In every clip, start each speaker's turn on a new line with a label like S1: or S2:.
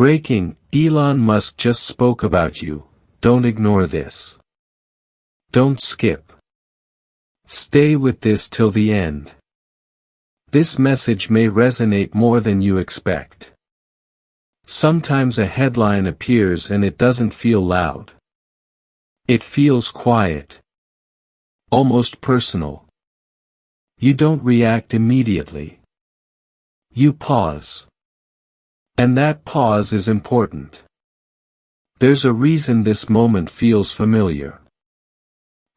S1: Breaking: Elon Musk just spoke about you. Don't ignore this. Don't skip. Stay with this till the end. This message may resonate more than you expect. Sometimes a headline appears and it doesn't feel loud. It feels quiet. Almost personal. You don't react immediately. You pause. And that pause is important. There's a reason this moment feels familiar.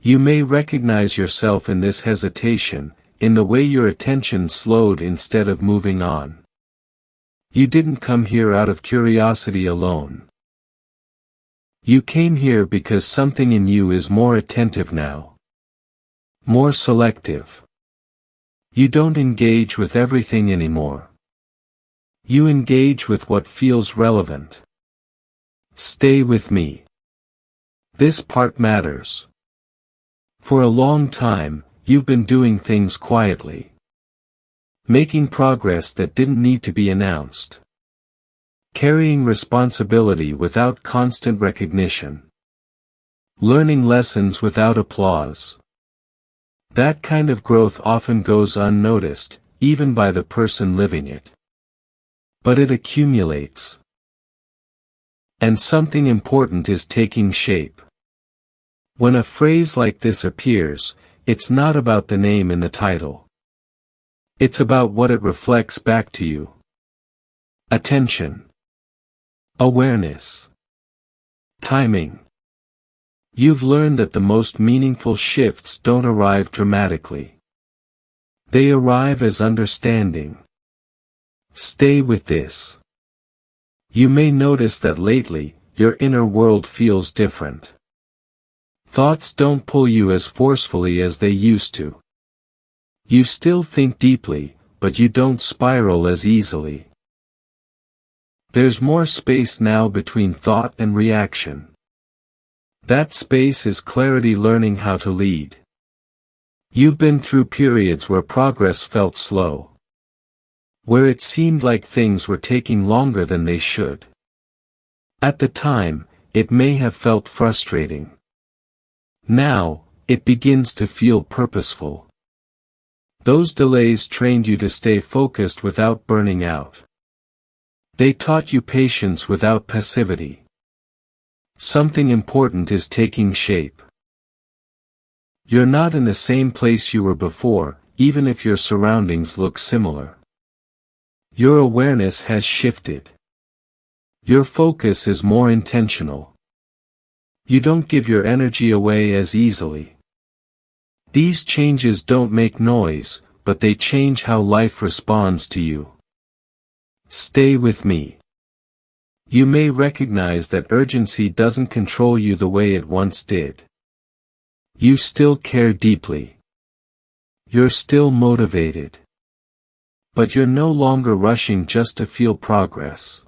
S1: You may recognize yourself in this hesitation, in the way your attention slowed instead of moving on. You didn't come here out of curiosity alone. You came here because something in you is more attentive now. More selective. You don't engage with everything anymore. You engage with what feels relevant. Stay with me. This part matters. For a long time, you've been doing things quietly. Making progress that didn't need to be announced. Carrying responsibility without constant recognition. Learning lessons without applause. That kind of growth often goes unnoticed, even by the person living it. But it accumulates. And something important is taking shape. When a phrase like this appears, it's not about the name in the title. It's about what it reflects back to you. Attention. Awareness. Timing. You've learned that the most meaningful shifts don't arrive dramatically. They arrive as understanding. Stay with this. You may notice that lately, your inner world feels different. Thoughts don't pull you as forcefully as they used to. You still think deeply, but you don't spiral as easily. There's more space now between thought and reaction. That space is clarity learning how to lead. You've been through periods where progress felt slow. Where it seemed like things were taking longer than they should. At the time, it may have felt frustrating. Now, it begins to feel purposeful. Those delays trained you to stay focused without burning out. They taught you patience without passivity. Something important is taking shape. You're not in the same place you were before, even if your surroundings look similar. Your awareness has shifted. Your focus is more intentional. You don't give your energy away as easily. These changes don't make noise, but they change how life responds to you. Stay with me. You may recognize that urgency doesn't control you the way it once did. You still care deeply. You're still motivated. But you're no longer rushing just to feel progress.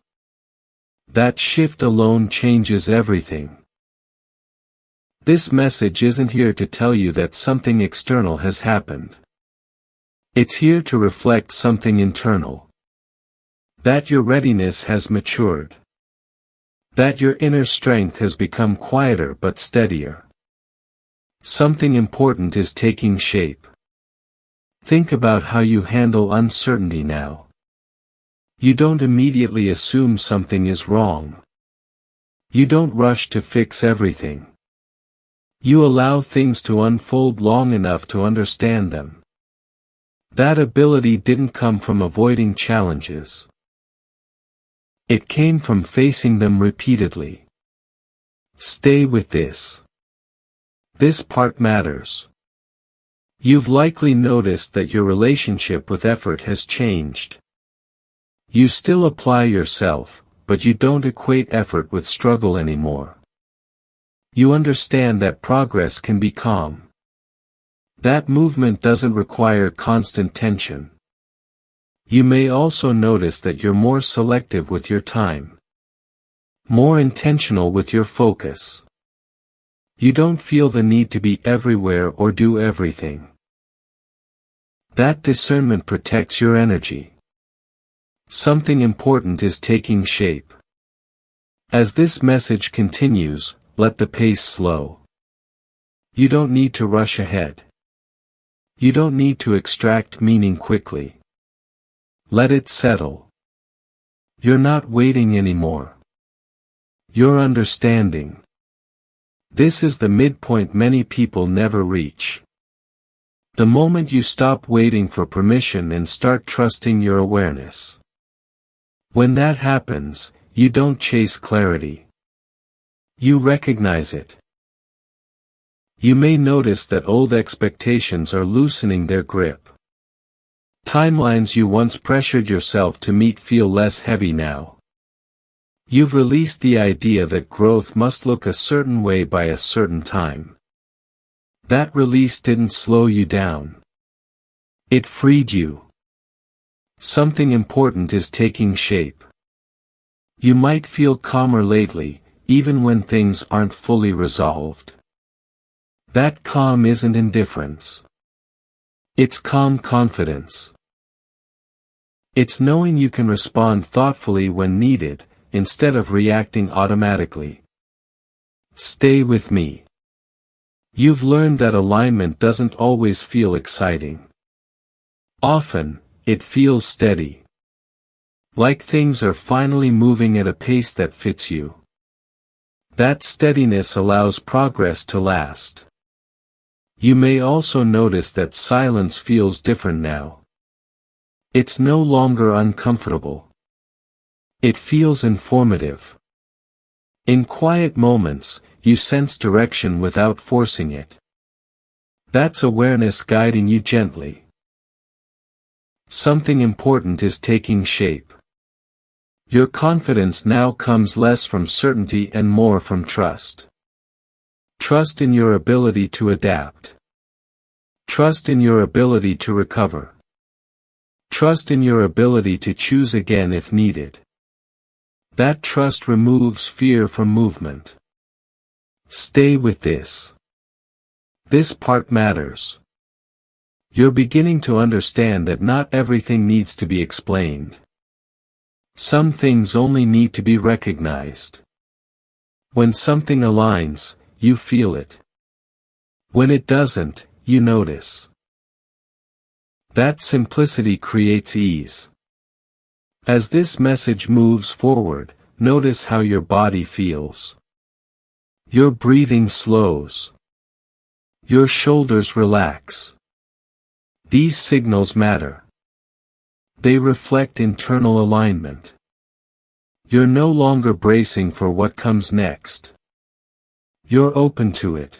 S1: That shift alone changes everything. This message isn't here to tell you that something external has happened. It's here to reflect something internal. That your readiness has matured. That your inner strength has become quieter but steadier. Something important is taking shape. Think about how you handle uncertainty now. You don't immediately assume something is wrong. You don't rush to fix everything. You allow things to unfold long enough to understand them. That ability didn't come from avoiding challenges. It came from facing them repeatedly. Stay with this. This part matters. You've likely noticed that your relationship with effort has changed. You still apply yourself, but you don't equate effort with struggle anymore. You understand that progress can be calm. That movement doesn't require constant tension. You may also notice that you're more selective with your time. More intentional with your focus. You don't feel the need to be everywhere or do everything. That discernment protects your energy. Something important is taking shape. As this message continues, let the pace slow. You don't need to rush ahead. You don't need to extract meaning quickly. Let it settle. You're not waiting anymore. You're understanding. This is the midpoint many people never reach. The moment you stop waiting for permission and start trusting your awareness. When that happens, you don't chase clarity. You recognize it. You may notice that old expectations are loosening their grip. Timelines you once pressured yourself to meet feel less heavy now. You've released the idea that growth must look a certain way by a certain time. That release didn't slow you down. It freed you. Something important is taking shape. You might feel calmer lately, even when things aren't fully resolved. That calm isn't indifference. It's calm confidence. It's knowing you can respond thoughtfully when needed, instead of reacting automatically. Stay with me. You've learned that alignment doesn't always feel exciting. Often, it feels steady. Like things are finally moving at a pace that fits you. That steadiness allows progress to last. You may also notice that silence feels different now. It's no longer uncomfortable. It feels informative. In quiet moments, you sense direction without forcing it. That's awareness guiding you gently. Something important is taking shape. Your confidence now comes less from certainty and more from trust. Trust in your ability to adapt. Trust in your ability to recover. Trust in your ability to choose again if needed. That trust removes fear from movement. Stay with this. This part matters. You're beginning to understand that not everything needs to be explained. Some things only need to be recognized. When something aligns, you feel it. When it doesn't, you notice. That simplicity creates ease. As this message moves forward, notice how your body feels. Your breathing slows. Your shoulders relax. These signals matter. They reflect internal alignment. You're no longer bracing for what comes next. You're open to it.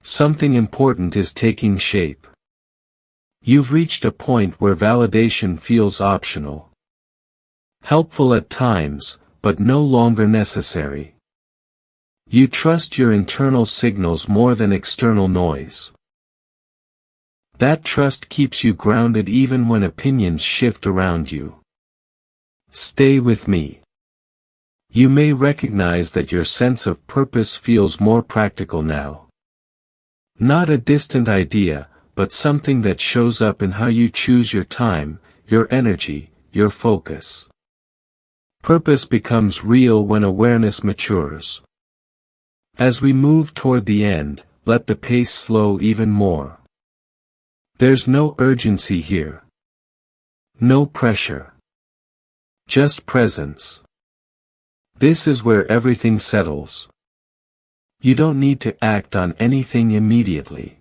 S1: Something important is taking shape. You've reached a point where validation feels optional. Helpful at times, but no longer necessary. You trust your internal signals more than external noise. That trust keeps you grounded even when opinions shift around you. Stay with me. You may recognize that your sense of purpose feels more practical now. Not a distant idea, but something that shows up in how you choose your time, your energy, your focus. Purpose becomes real when awareness matures. As we move toward the end, let the pace slow even more. There's no urgency here. No pressure. Just presence. This is where everything settles. You don't need to act on anything immediately.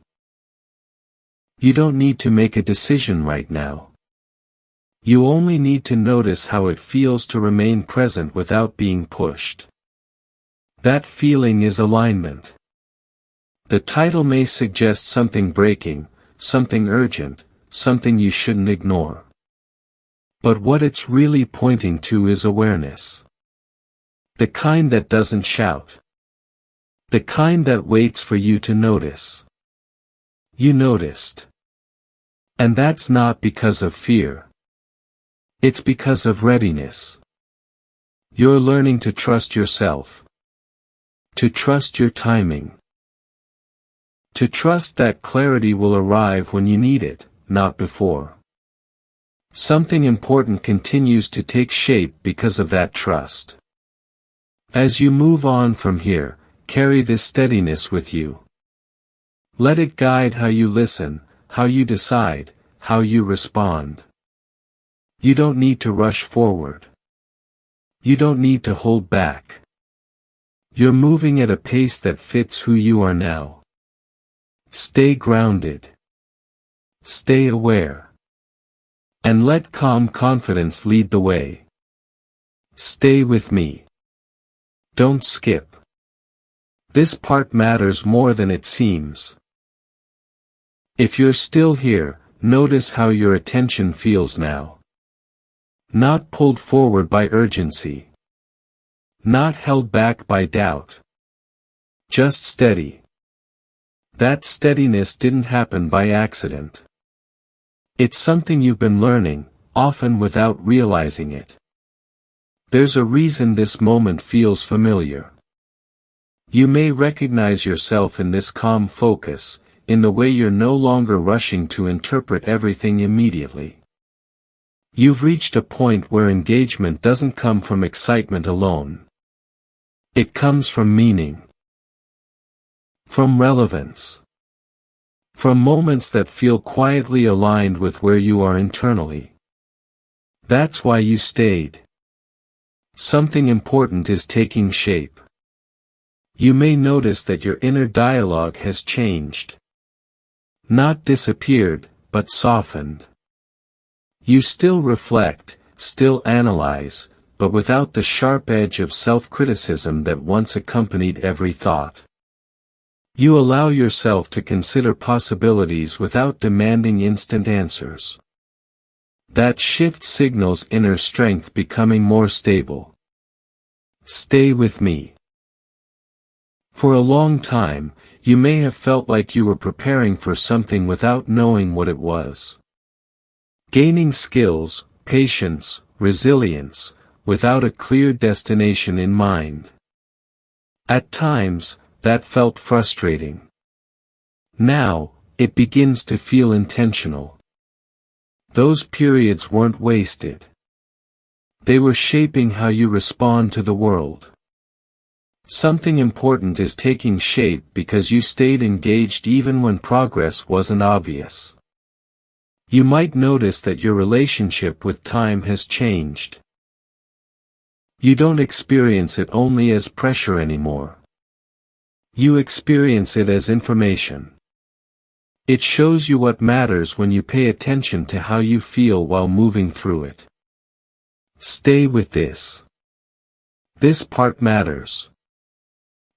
S1: You don't need to make a decision right now. You only need to notice how it feels to remain present without being pushed. That feeling is alignment. The title may suggest something breaking, something urgent, something you shouldn't ignore. But what it's really pointing to is awareness. The kind that doesn't shout. The kind that waits for you to notice. You noticed. And that's not because of fear. It's because of readiness. You're learning to trust yourself. To trust your timing. To trust that clarity will arrive when you need it, not before. Something important continues to take shape because of that trust. As you move on from here, carry this steadiness with you. Let it guide how you listen, how you decide, how you respond. You don't need to rush forward. You don't need to hold back. You're moving at a pace that fits who you are now. Stay grounded. Stay aware. And let calm confidence lead the way. Stay with me. Don't skip. This part matters more than it seems. If you're still here, notice how your attention feels now. Not pulled forward by urgency. Not held back by doubt. Just steady. That steadiness didn't happen by accident. It's something you've been learning, often without realizing it. There's a reason this moment feels familiar. You may recognize yourself in this calm focus, in the way you're no longer rushing to interpret everything immediately. You've reached a point where engagement doesn't come from excitement alone. It comes from meaning. From relevance. From moments that feel quietly aligned with where you are internally. That's why you stayed. Something important is taking shape. You may notice that your inner dialogue has changed. Not disappeared, but softened. You still reflect, still analyze, but without the sharp edge of self-criticism that once accompanied every thought. You allow yourself to consider possibilities without demanding instant answers. That shift signals inner strength becoming more stable. Stay with me. For a long time, you may have felt like you were preparing for something without knowing what it was. Gaining skills, patience, resilience, without a clear destination in mind. At times, that felt frustrating. Now, it begins to feel intentional. Those periods weren't wasted. They were shaping how you respond to the world. Something important is taking shape because you stayed engaged even when progress wasn't obvious. You might notice that your relationship with time has changed. You don't experience it only as pressure anymore. You experience it as information. It shows you what matters when you pay attention to how you feel while moving through it. Stay with this. This part matters.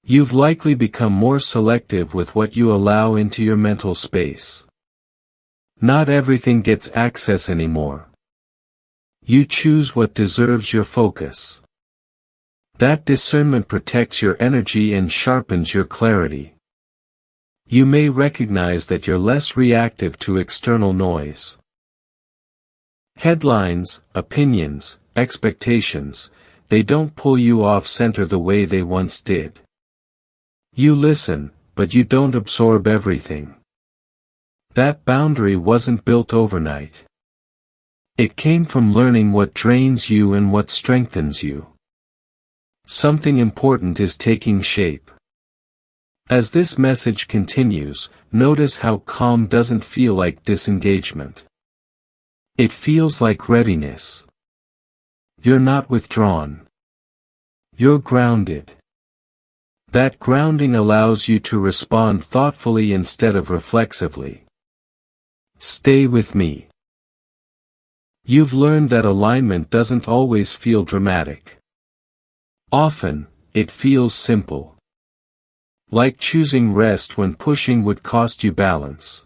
S1: You've likely become more selective with what you allow into your mental space. Not everything gets access anymore. You choose what deserves your focus. That discernment protects your energy and sharpens your clarity. You may recognize that you're less reactive to external noise. Headlines, opinions, expectations, they don't pull you off center the way they once did. You listen, but you don't absorb everything. That boundary wasn't built overnight. It came from learning what drains you and what strengthens you. Something important is taking shape. As this message continues, notice how calm doesn't feel like disengagement. It feels like readiness. You're not withdrawn. You're grounded. That grounding allows you to respond thoughtfully instead of reflexively. Stay with me. You've learned that alignment doesn't always feel dramatic. Often, it feels simple. Like choosing rest when pushing would cost you balance.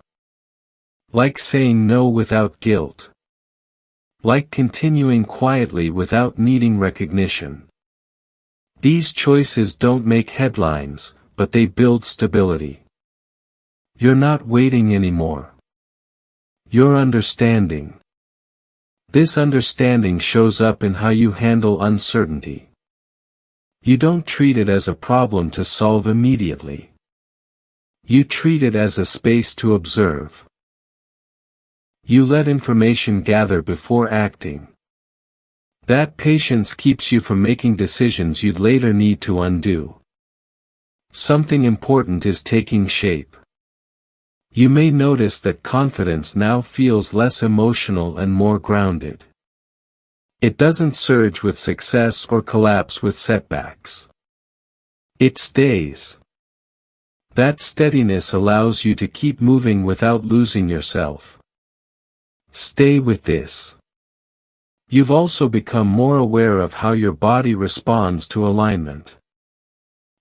S1: Like saying no without guilt. Like continuing quietly without needing recognition. These choices don't make headlines, but they build stability. You're not waiting anymore. You're understanding. This understanding shows up in how you handle uncertainty. You don't treat it as a problem to solve immediately. You treat it as a space to observe. You let information gather before acting. That patience keeps you from making decisions you'd later need to undo. Something important is taking shape. You may notice that confidence now feels less emotional and more grounded. It doesn't surge with success or collapse with setbacks. It stays. That steadiness allows you to keep moving without losing yourself. Stay with this. You've also become more aware of how your body responds to alignment.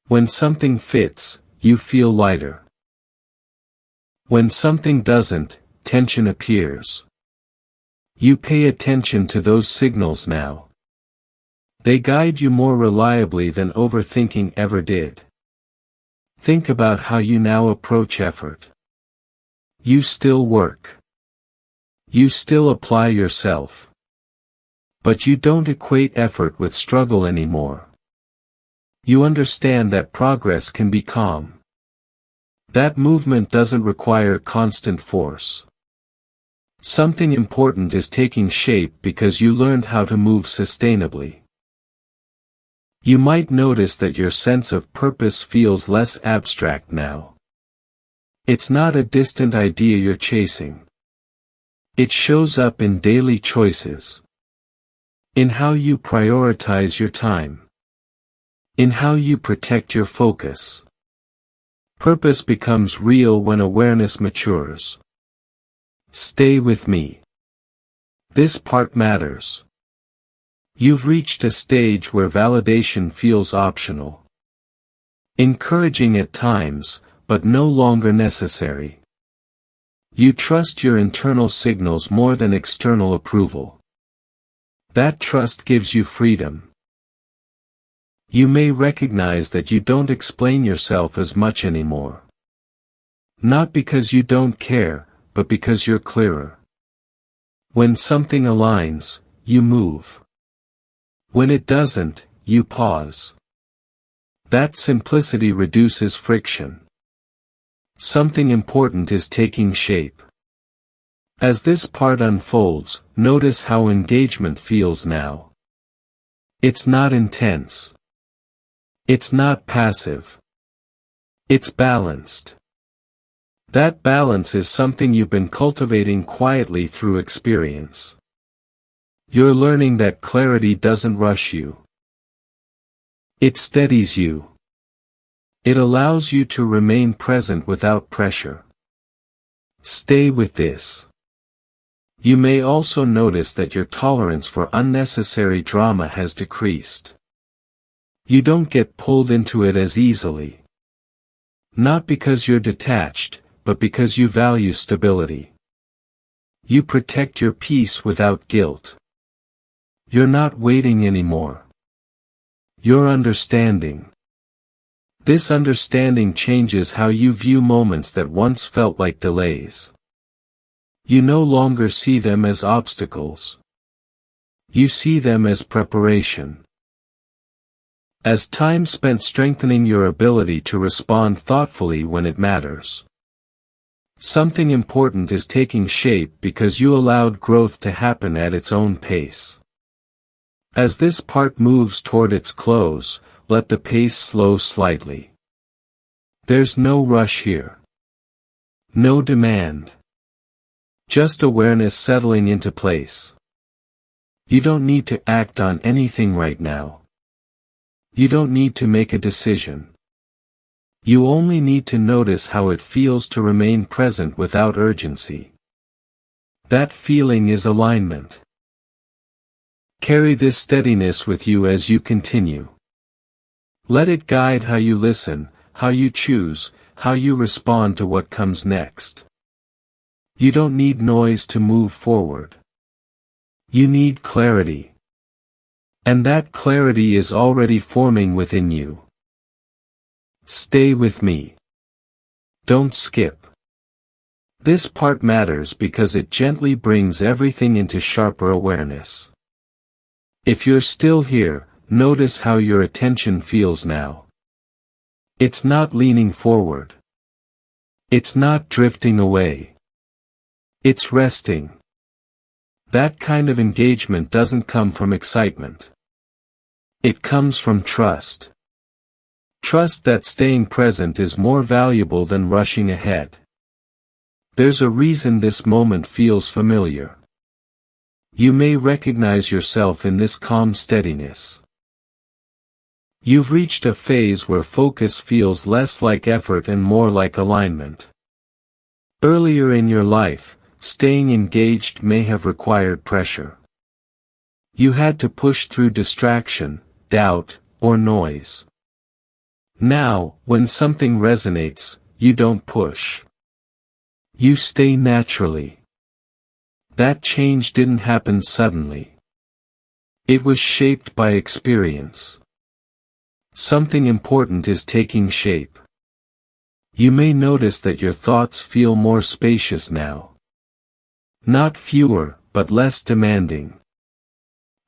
S1: When something fits, you feel lighter. When something doesn't, tension appears. You pay attention to those signals now. They guide you more reliably than overthinking ever did. Think about how you now approach effort. You still work. You still apply yourself. But you don't equate effort with struggle anymore. You understand that progress can be calm. That movement doesn't require constant force. Something important is taking shape because you learned how to move sustainably. You might notice that your sense of purpose feels less abstract now. It's not a distant idea you're chasing. It shows up in daily choices. In how you prioritize your time. In how you protect your focus. Purpose becomes real when awareness matures. Stay with me. This part matters. You've reached a stage where validation feels optional. Encouraging at times, but no longer necessary. You trust your internal signals more than external approval. That trust gives you freedom. You may recognize that you don't explain yourself as much anymore. Not because you don't care, but because you're clearer. When something aligns, you move. When it doesn't, you pause. That simplicity reduces friction. Something important is taking shape. As this part unfolds, notice how engagement feels now. It's not intense. It's not passive. It's balanced. That balance is something you've been cultivating quietly through experience. You're learning that clarity doesn't rush you. It steadies you. It allows you to remain present without pressure. Stay with this. You may also notice that your tolerance for unnecessary drama has decreased. You don't get pulled into it as easily. Not because you're detached, but because you value stability. You protect your peace without guilt. You're not waiting anymore. You're understanding. This understanding changes how you view moments that once felt like delays. You no longer see them as obstacles. You see them as preparation. As time spent strengthening your ability to respond thoughtfully when it matters. Something important is taking shape because you allowed growth to happen at its own pace. As this part moves toward its close, let the pace slow slightly. There's no rush here. No demand. Just awareness settling into place. You don't need to act on anything right now. You don't need to make a decision. You only need to notice how it feels to remain present without urgency. That feeling is alignment. Carry this steadiness with you as you continue. Let it guide how you listen, how you choose, how you respond to what comes next. You don't need noise to move forward. You need clarity. And that clarity is already forming within you. Stay with me. Don't skip. This part matters because it gently brings everything into sharper awareness. If you're still here, notice how your attention feels now. It's not leaning forward. It's not drifting away. It's resting. That kind of engagement doesn't come from excitement. It comes from trust. Trust that staying present is more valuable than rushing ahead. There's a reason this moment feels familiar. You may recognize yourself in this calm steadiness. You've reached a phase where focus feels less like effort and more like alignment. Earlier in your life, staying engaged may have required pressure. You had to push through distraction, doubt, or noise. Now, when something resonates, you don't push. You stay naturally. That change didn't happen suddenly. It was shaped by experience. Something important is taking shape. You may notice that your thoughts feel more spacious now. Not fewer, but less demanding.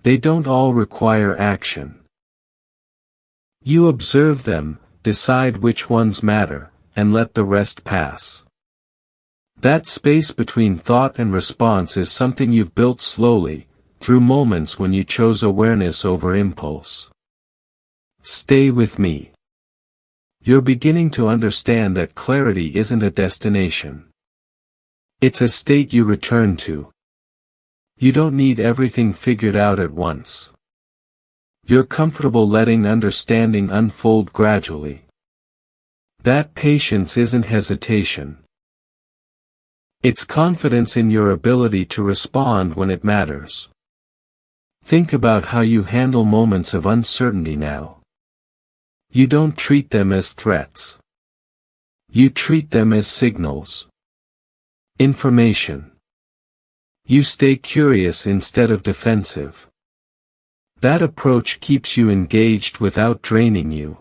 S1: They don't all require action. You observe them, decide which ones matter, and let the rest pass. That space between thought and response is something you've built slowly, through moments when you chose awareness over impulse. Stay with me. You're beginning to understand that clarity isn't a destination. It's a state you return to. You don't need everything figured out at once. You're comfortable letting understanding unfold gradually. That patience isn't hesitation. It's confidence in your ability to respond when it matters. Think about how you handle moments of uncertainty now. You don't treat them as threats. You treat them as signals. Information. You stay curious instead of defensive. That approach keeps you engaged without draining you.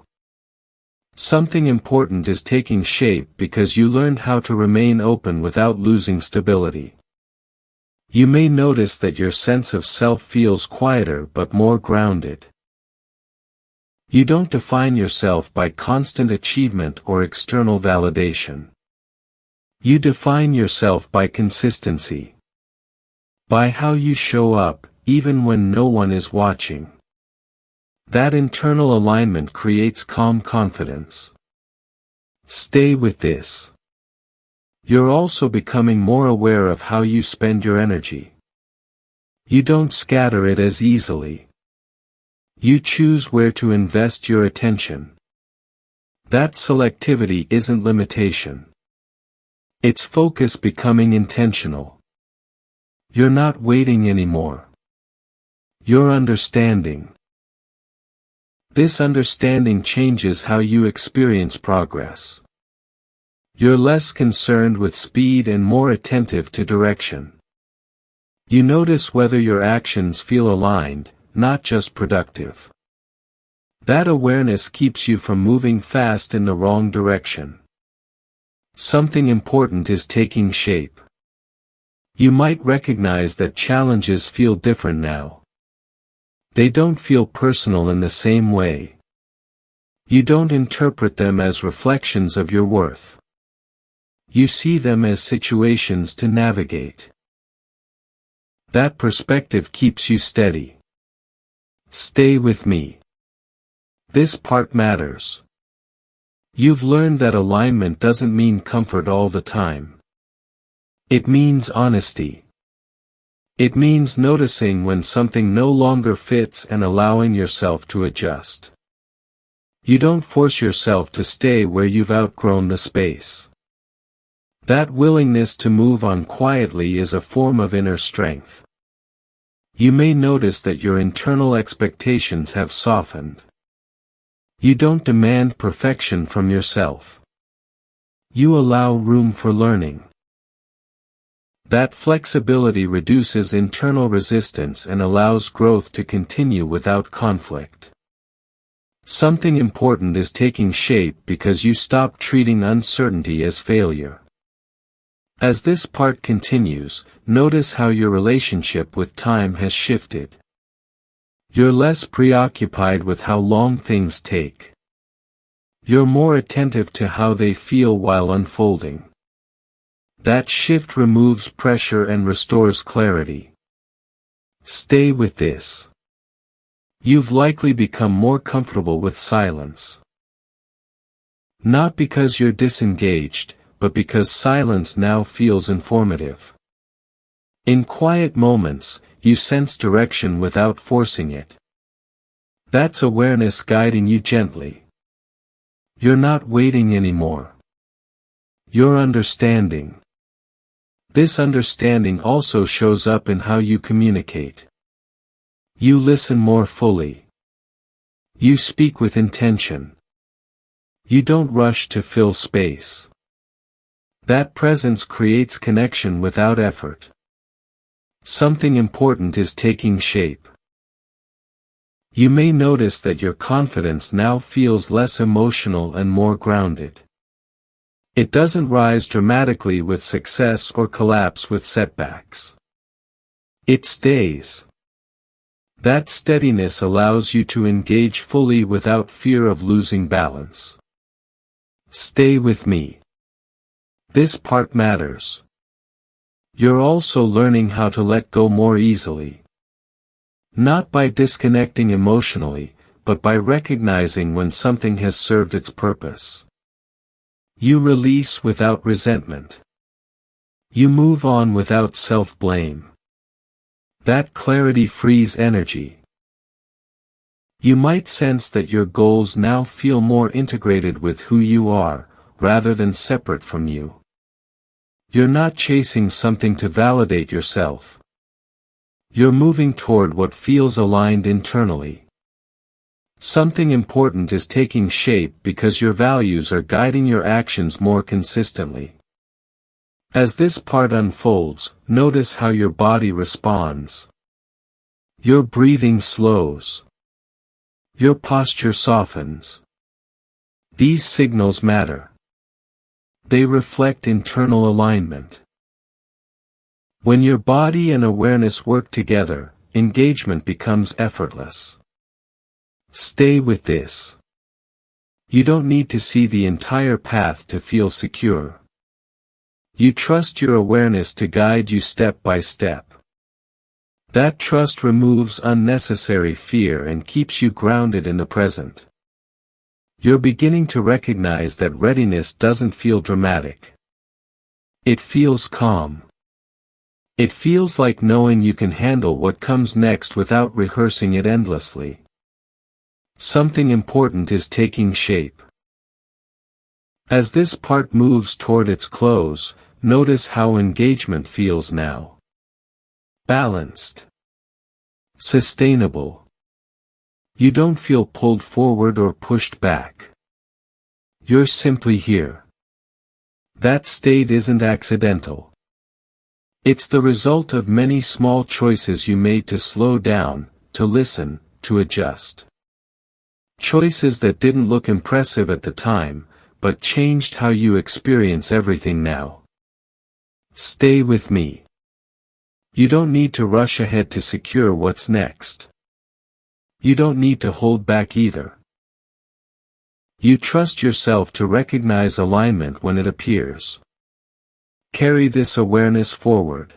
S1: Something important is taking shape because you learned how to remain open without losing stability. You may notice that your sense of self feels quieter but more grounded. You don't define yourself by constant achievement or external validation. You define yourself by consistency. By how you show up, even when no one is watching. That internal alignment creates calm confidence. Stay with this. You're also becoming more aware of how you spend your energy. You don't scatter it as easily. You choose where to invest your attention. That selectivity isn't limitation. It's focus becoming intentional. You're not waiting anymore. You're understanding. This understanding changes how you experience progress. You're less concerned with speed and more attentive to direction. You notice whether your actions feel aligned, not just productive. That awareness keeps you from moving fast in the wrong direction. Something important is taking shape. You might recognize that challenges feel different now. They don't feel personal in the same way. You don't interpret them as reflections of your worth. You see them as situations to navigate. That perspective keeps you steady. Stay with me. This part matters. You've learned that alignment doesn't mean comfort all the time. It means honesty. It means noticing when something no longer fits and allowing yourself to adjust. You don't force yourself to stay where you've outgrown the space. That willingness to move on quietly is a form of inner strength. You may notice that your internal expectations have softened. You don't demand perfection from yourself. You allow room for learning. That flexibility reduces internal resistance and allows growth to continue without conflict. Something important is taking shape because you stop treating uncertainty as failure. As this part continues, notice how your relationship with time has shifted. You're less preoccupied with how long things take. You're more attentive to how they feel while unfolding. That shift removes pressure and restores clarity. Stay with this. You've likely become more comfortable with silence. Not because you're disengaged, but because silence now feels informative. In quiet moments, you sense direction without forcing it. That's awareness guiding you gently. You're not waiting anymore. You're understanding. This understanding also shows up in how you communicate. You listen more fully. You speak with intention. You don't rush to fill space. That presence creates connection without effort. Something important is taking shape. You may notice that your confidence now feels less emotional and more grounded. It doesn't rise dramatically with success or collapse with setbacks. It stays. That steadiness allows you to engage fully without fear of losing balance. Stay with me. This part matters. You're also learning how to let go more easily. Not by disconnecting emotionally, but by recognizing when something has served its purpose. You release without resentment. You move on without self-blame. That clarity frees energy. You might sense that your goals now feel more integrated with who you are, rather than separate from you. You're not chasing something to validate yourself. You're moving toward what feels aligned internally. Something important is taking shape because your values are guiding your actions more consistently. As this part unfolds, notice how your body responds. Your breathing slows. Your posture softens. These signals matter. They reflect internal alignment. When your body and awareness work together, engagement becomes effortless. Stay with this. You don't need to see the entire path to feel secure. You trust your awareness to guide you step by step. That trust removes unnecessary fear and keeps you grounded in the present. You're beginning to recognize that readiness doesn't feel dramatic. It feels calm. It feels like knowing you can handle what comes next without rehearsing it endlessly. Something important is taking shape. As this part moves toward its close, notice how engagement feels now. Balanced. Sustainable. You don't feel pulled forward or pushed back. You're simply here. That state isn't accidental. It's the result of many small choices you made to slow down, to listen, to adjust. Choices that didn't look impressive at the time, but changed how you experience everything now. Stay with me. You don't need to rush ahead to secure what's next. You don't need to hold back either. You trust yourself to recognize alignment when it appears. Carry this awareness forward.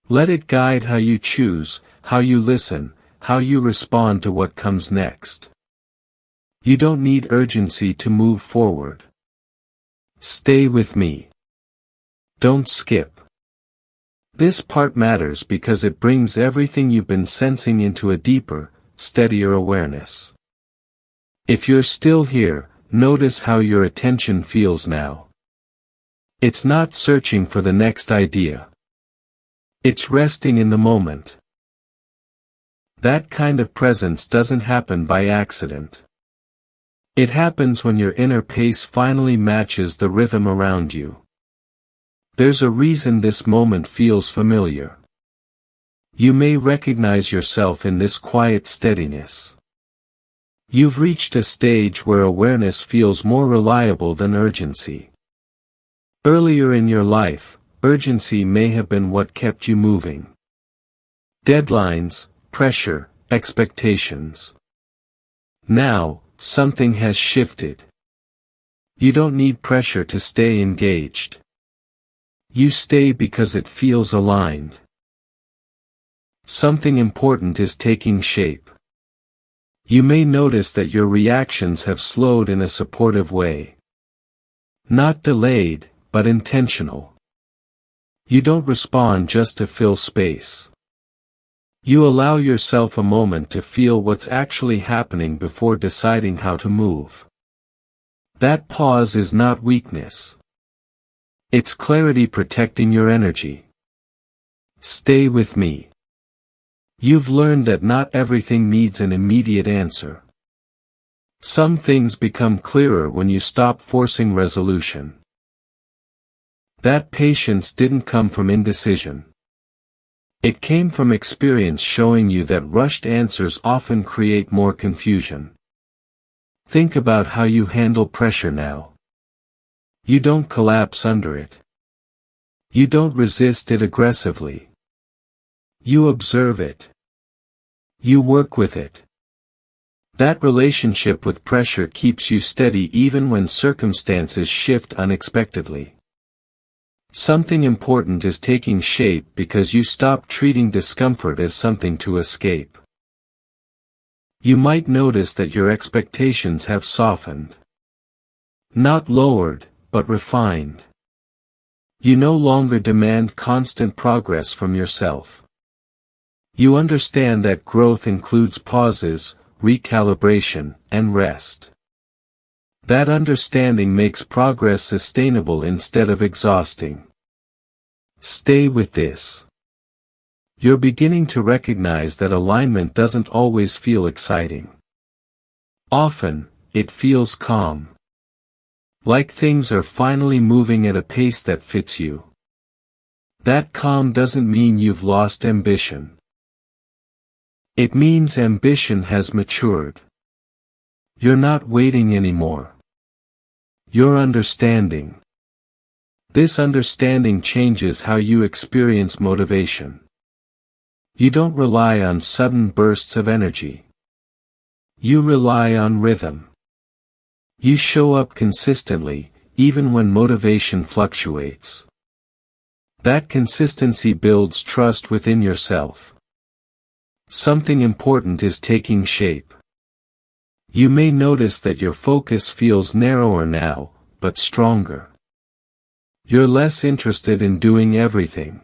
S1: Let it guide how you choose, how you listen, how you respond to what comes next. You don't need urgency to move forward. Stay with me. Don't skip. This part matters because it brings everything you've been sensing into a deeper, steadier awareness. If you're still here, notice how your attention feels now. It's not searching for the next idea. It's resting in the moment. That kind of presence doesn't happen by accident. It happens when your inner pace finally matches the rhythm around you. There's a reason this moment feels familiar. You may recognize yourself in this quiet steadiness. You've reached a stage where awareness feels more reliable than urgency. Earlier in your life, urgency may have been what kept you moving. Deadlines, pressure, expectations. Now, something has shifted. You don't need pressure to stay engaged. You stay because it feels aligned. Something important is taking shape. You may notice that your reactions have slowed in a supportive way. Not delayed, but intentional. You don't respond just to fill space. You allow yourself a moment to feel what's actually happening before deciding how to move. That pause is not weakness. It's clarity protecting your energy. Stay with me. You've learned that not everything needs an immediate answer. Some things become clearer when you stop forcing resolution. That patience didn't come from indecision. It came from experience showing you that rushed answers often create more confusion. Think about how you handle pressure now. You don't collapse under it. You don't resist it aggressively. You observe it. You work with it. That relationship with pressure keeps you steady even when circumstances shift unexpectedly. Something important is taking shape because you stop treating discomfort as something to escape. You might notice that your expectations have softened. Not lowered, but refined. You no longer demand constant progress from yourself. You understand that growth includes pauses, recalibration, and rest. That understanding makes progress sustainable instead of exhausting. Stay with this. You're beginning to recognize that alignment doesn't always feel exciting. Often, it feels calm. Like things are finally moving at a pace that fits you. That calm doesn't mean you've lost ambition. It means ambition has matured. You're not waiting anymore. You're understanding. This understanding changes how you experience motivation. You don't rely on sudden bursts of energy. You rely on rhythm. You show up consistently, even when motivation fluctuates. That consistency builds trust within yourself. Something important is taking shape. You may notice that your focus feels narrower now, but stronger. You're less interested in doing everything.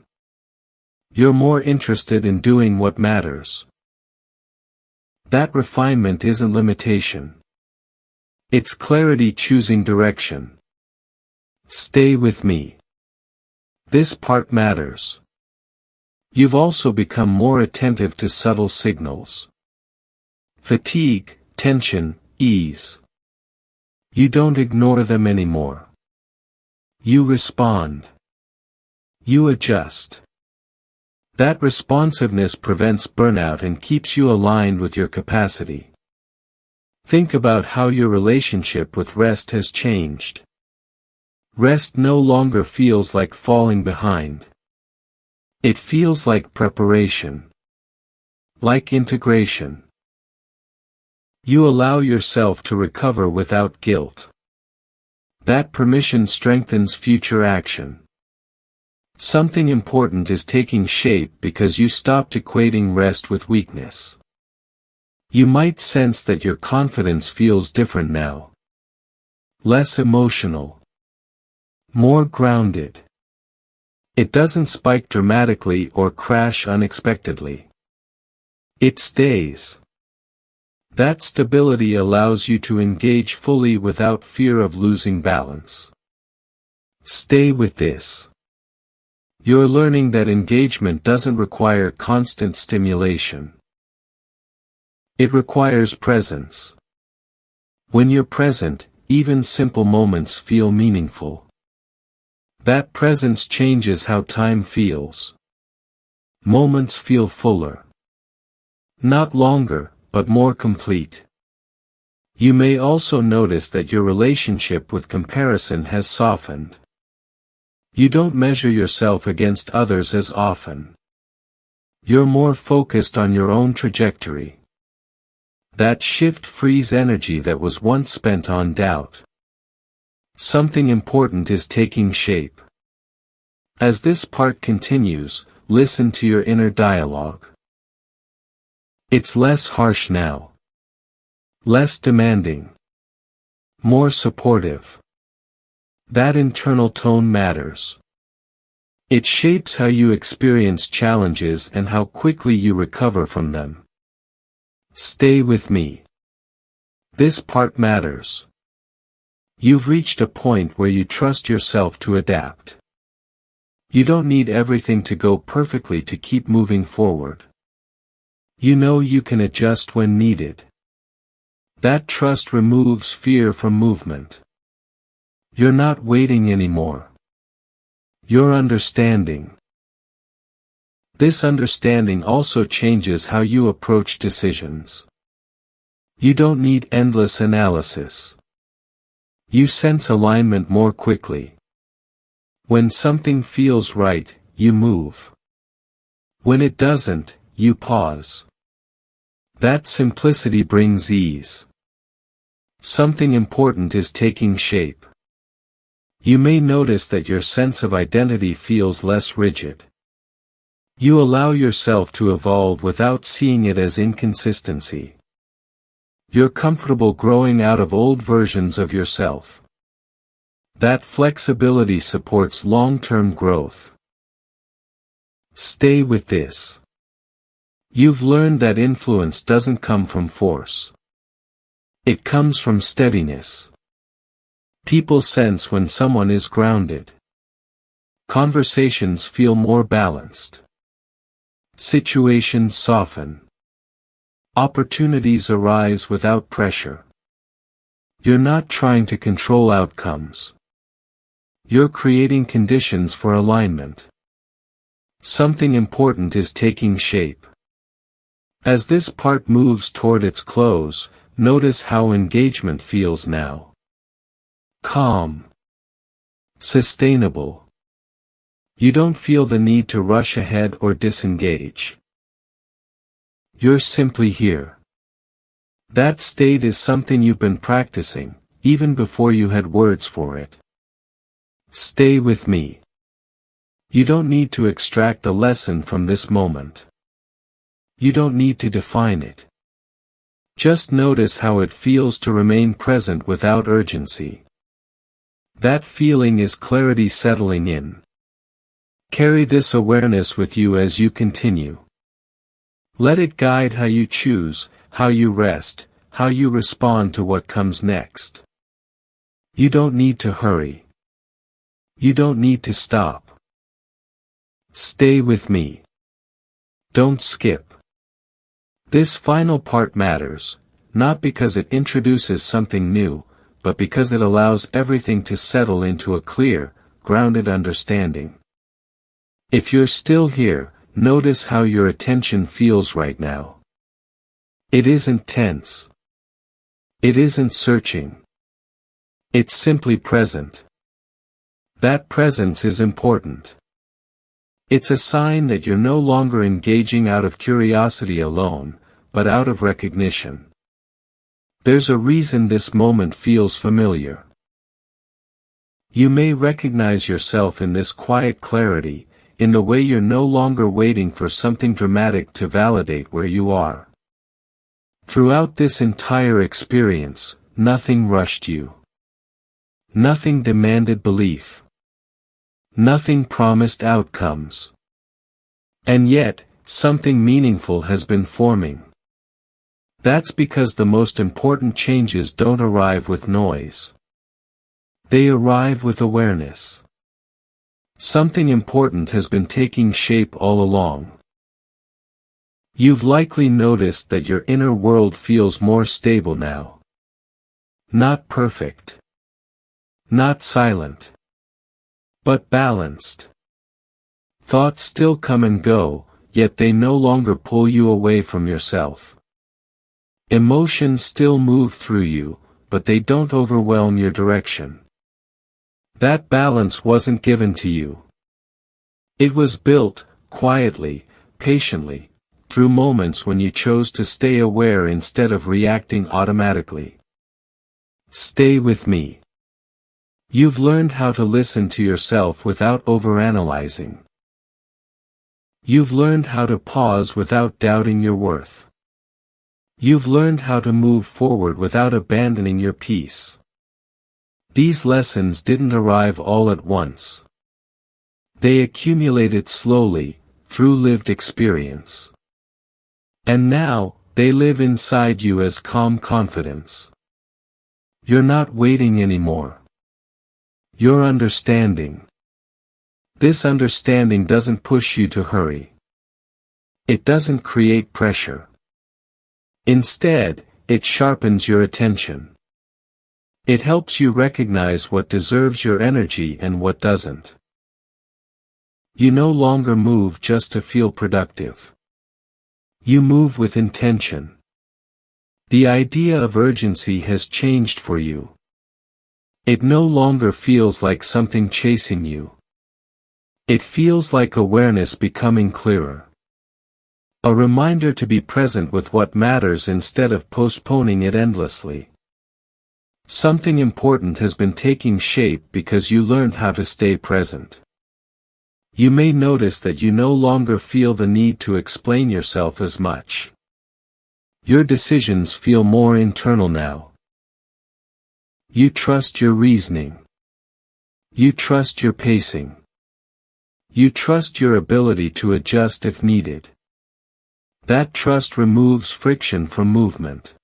S1: You're more interested in doing what matters. That refinement isn't limitation. It's clarity choosing direction. Stay with me. This part matters. You've also become more attentive to subtle signals. Fatigue, tension, ease. You don't ignore them anymore. You respond. You adjust. That responsiveness prevents burnout and keeps you aligned with your capacity. Think about how your relationship with rest has changed. Rest no longer feels like falling behind. It feels like preparation. Like integration. You allow yourself to recover without guilt. That permission strengthens future action. Something important is taking shape because you stopped equating rest with weakness. You might sense that your confidence feels different now. Less emotional. More grounded. It doesn't spike dramatically or crash unexpectedly. It stays. That stability allows you to engage fully without fear of losing balance. Stay with this. You're learning that engagement doesn't require constant stimulation. It requires presence. When you're present, even simple moments feel meaningful. That presence changes how time feels. Moments feel fuller. Not longer, but more complete. You may also notice that your relationship with comparison has softened. You don't measure yourself against others as often. You're more focused on your own trajectory. That shift frees energy that was once spent on doubt. Something important is taking shape. As this part continues, listen to your inner dialogue. It's less harsh now. Less demanding. More supportive. That internal tone matters. It shapes how you experience challenges and how quickly you recover from them. Stay with me. This part matters. You've reached a point where you trust yourself to adapt. You don't need everything to go perfectly to keep moving forward. You know you can adjust when needed. That trust removes fear from movement. You're not waiting anymore. You're understanding. This understanding also changes how you approach decisions. You don't need endless analysis. You sense alignment more quickly. When something feels right, you move. When it doesn't, you pause. That simplicity brings ease. Something important is taking shape. You may notice that your sense of identity feels less rigid. You allow yourself to evolve without seeing it as inconsistency. You're comfortable growing out of old versions of yourself. That flexibility supports long-term growth. Stay with this. You've learned that influence doesn't come from force. It comes from steadiness. People sense when someone is grounded. Conversations feel more balanced. Situations soften. Opportunities arise without pressure. You're not trying to control outcomes. You're creating conditions for alignment. Something important is taking shape. As this part moves toward its close, notice how engagement feels now. Calm. Sustainable. You don't feel the need to rush ahead or disengage. You're simply here. That state is something you've been practicing, even before you had words for it. Stay with me. You don't need to extract a lesson from this moment. You don't need to define it. Just notice how it feels to remain present without urgency. That feeling is clarity settling in. Carry this awareness with you as you continue. Let it guide how you choose, how you rest, how you respond to what comes next. You don't need to hurry. You don't need to stop. Stay with me. Don't skip. This final part matters, not because it introduces something new, but because it allows everything to settle into a clear, grounded understanding. If you're still here, notice how your attention feels right now. It isn't tense. It isn't searching. It's simply present. That presence is important. It's a sign that you're no longer engaging out of curiosity alone, but out of recognition. There's a reason this moment feels familiar. You may recognize yourself in this quiet clarity, in the way you're no longer waiting for something dramatic to validate where you are. Throughout this entire experience, nothing rushed you. Nothing demanded belief. Nothing promised outcomes. And yet, something meaningful has been forming. That's because the most important changes don't arrive with noise. They arrive with awareness. Something important has been taking shape all along. You've likely noticed that your inner world feels more stable now. Not perfect. Not silent. But balanced. Thoughts still come and go, yet they no longer pull you away from yourself. Emotions still move through you, but they don't overwhelm your direction. That balance wasn't given to you. It was built, quietly, patiently, through moments when you chose to stay aware instead of reacting automatically. Stay with me. You've learned how to listen to yourself without overanalyzing. You've learned how to pause without doubting your worth. You've learned how to move forward without abandoning your peace. These lessons didn't arrive all at once. They accumulated slowly, through lived experience. And now, they live inside you as calm confidence. You're not waiting anymore. You're understanding. This understanding doesn't push you to hurry. It doesn't create pressure. Instead, it sharpens your attention. It helps you recognize what deserves your energy and what doesn't. You no longer move just to feel productive. You move with intention. The idea of urgency has changed for you. It no longer feels like something chasing you. It feels like awareness becoming clearer. A reminder to be present with what matters instead of postponing it endlessly. Something important has been taking shape because you learned how to stay present. You may notice that you no longer feel the need to explain yourself as much. Your decisions feel more internal now. You trust your reasoning. You trust your pacing. You trust your ability to adjust if needed. That trust removes friction from movement.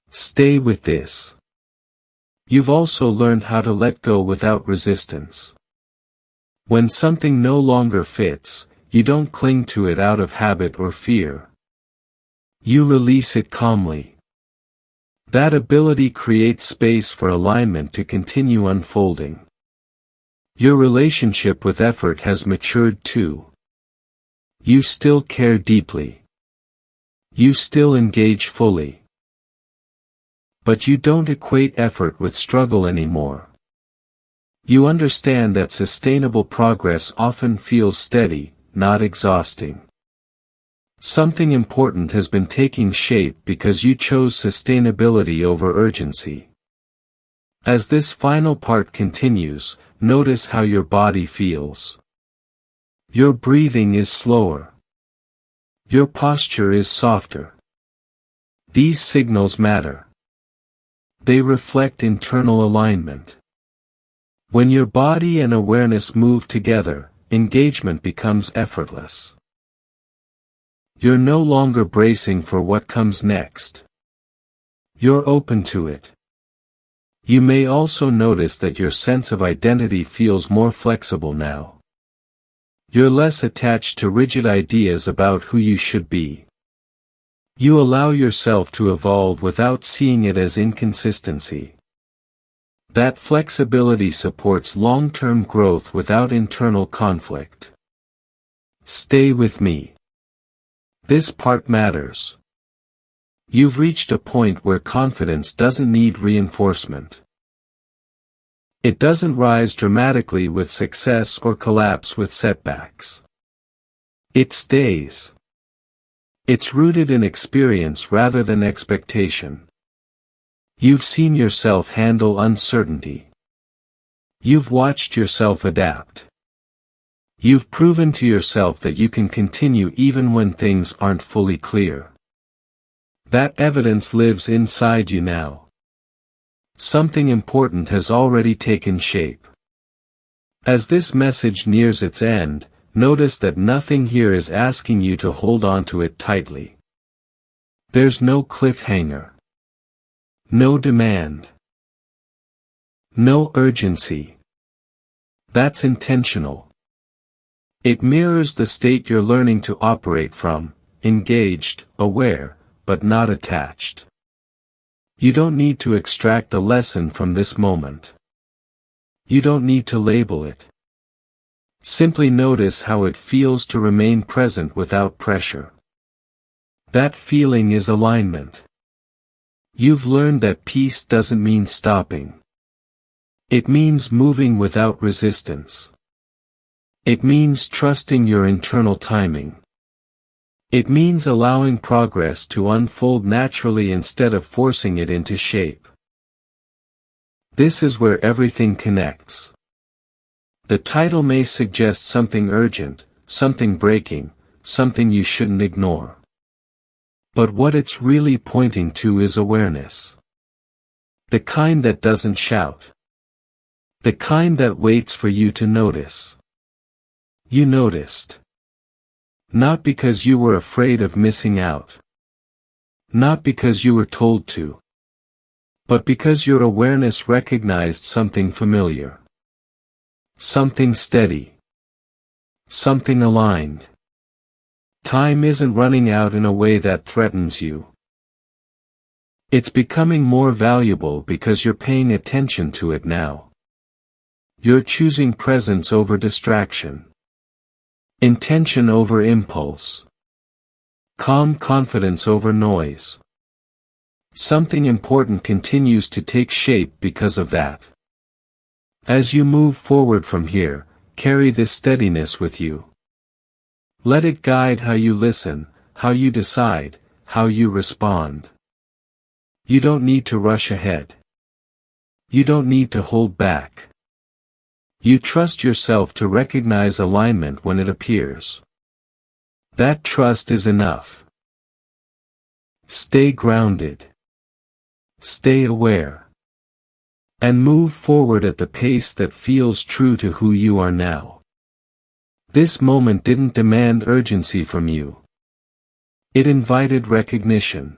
S1: Stay with this. You've also learned how to let go without resistance. When something no longer fits, you don't cling to it out of habit or fear. You release it calmly. That ability creates space for alignment to continue unfolding. Your relationship with effort has matured too. You still care deeply. You still engage fully. But you don't equate effort with struggle anymore. You understand that sustainable progress often feels steady, not exhausting. Something important has been taking shape because you chose sustainability over urgency. As this final part continues, notice how your body feels. Your breathing is slower. Your posture is softer. These signals matter. They reflect internal alignment. When your body and awareness move together, engagement becomes effortless. You're no longer bracing for what comes next. You're open to it. You may also notice that your sense of identity feels more flexible now. You're less attached to rigid ideas about who you should be. You allow yourself to evolve without seeing it as inconsistency. That flexibility supports long-term growth without internal conflict. Stay with me. This part matters. You've reached a point where confidence doesn't need reinforcement. It doesn't rise dramatically with success or collapse with setbacks. It stays. It's rooted in experience rather than expectation. You've seen yourself handle uncertainty. You've watched yourself adapt. You've proven to yourself that you can continue even when things aren't fully clear. That evidence lives inside you now. Something important has already taken shape. As this message nears its end, notice that nothing here is asking you to hold on to it tightly. There's no cliffhanger. No demand. No urgency. That's intentional. It mirrors the state you're learning to operate from, engaged, aware, but not attached. You don't need to extract a lesson from this moment. You don't need to label it. Simply notice how it feels to remain present without pressure. That feeling is alignment. You've learned that peace doesn't mean stopping. It means moving without resistance. It means trusting your internal timing. It means allowing progress to unfold naturally instead of forcing it into shape. This is where everything connects. The title may suggest something urgent, something breaking, something you shouldn't ignore. But what it's really pointing to is awareness. The kind that doesn't shout. The kind that waits for you to notice. You noticed. Not because you were afraid of missing out. Not because you were told to. But because your awareness recognized something familiar. Something steady. Something aligned. Time isn't running out in a way that threatens you. It's becoming more valuable because you're paying attention to it now. You're choosing presence over distraction. Intention over impulse. Calm confidence over noise. Something important continues to take shape because of that. As you move forward from here, carry this steadiness with you. Let it guide how you listen, how you decide, how you respond. You don't need to rush ahead. You don't need to hold back. You trust yourself to recognize alignment when it appears. That trust is enough. Stay grounded. Stay aware. And move forward at the pace that feels true to who you are now. This moment didn't demand urgency from you. It invited recognition.